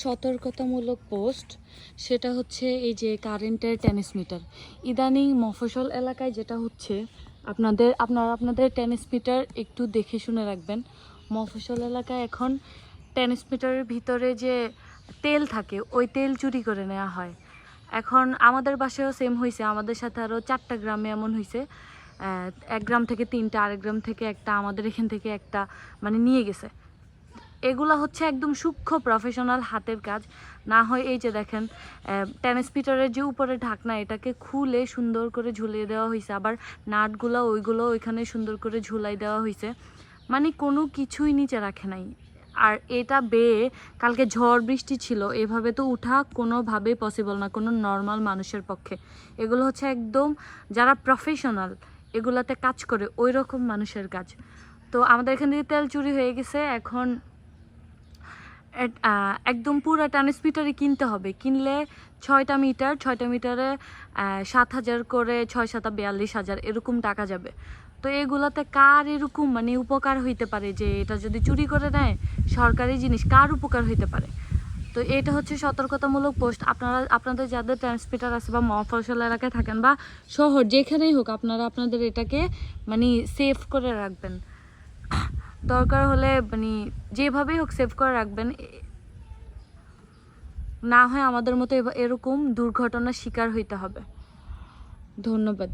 সতর্কতামূলক পোস্ট, সেটা হচ্ছে এই যে কারেন্টের ট্রান্সমিটার। ইদানিং মফস্বল এলাকায় যেটা হচ্ছে, আপনাদের ট্রান্সমিটার একটু দেখে শুনে রাখবেন। মফস্বল এলাকায় এখন ট্রান্সমিটারের ভিতরে যে তেল থাকে ওই তেল চুরি করে নেওয়া হয়। এখন আমাদের বাসায়ও সেম হয়েছে, আমাদের সাথে আরও 4টা গ্রামে এমন হয়েছে। এক গ্রাম থেকে 3টা, আরেক গ্রাম থেকে একটা, আমাদের এখান থেকে একটা, মানে নিয়ে গেছে। এগুলা হচ্ছে একদম সূক্ষ্ম প্রফেশনাল হাতের কাজ। না হয় এই যে দেখেন ট্রান্সমিটারের যে উপরে ঢাকনা, এটাকে খুলে সুন্দর করে ঝুলিয়ে দেওয়া হয়েছে, আবার নাটগুলো ওইগুলো ওইখানে সুন্দর করে ঝুলাই দেওয়া হয়েছে, মানে কোনো কিছুই নিচে রাখে নাই। আর এটা বেয়ে কালকে ঝড় বৃষ্টি ছিল, এভাবে তো উঠা কোনোভাবেই পসিবল না কোনো নর্মাল মানুষের পক্ষে। এগুলো হচ্ছে একদম যারা প্রফেশনাল এগুলাতে কাজ করে ওই রকম মানুষের কাজ। তো আমাদের এখান থেকে তেল চুরি হয়ে গেছে। এখন একদম পুরো ট্রান্সমিটারই কিনতে হবে। কিনলে 6টা মিটারে 7,000 করে, 6-7 42,000 এরকম টাকা যাবে। তো এগুলাতে কার এরকম মানে উপকার হইতে পারে যে এটা যদি চুরি করে নেয় সরকারি জিনিস, কার উপকার হইতে পারে? তো এটা হচ্ছে সতর্কতামূলক পোস্ট। আপনাদের যাদের ট্রান্সমিটার আছে বা মফস্বল এলাকায় থাকেন বা শহর যেখানেই হোক, আপনারা আপনাদের এটাকে মানে সেভ করে রাখবেন। দরকার হলে মানে যেভাবেই হোক সেভ করে রাখবেন, না হয় আমাদের মতো এরকম দুর্ঘটনার শিকার হইতে হবে। ধন্যবাদ।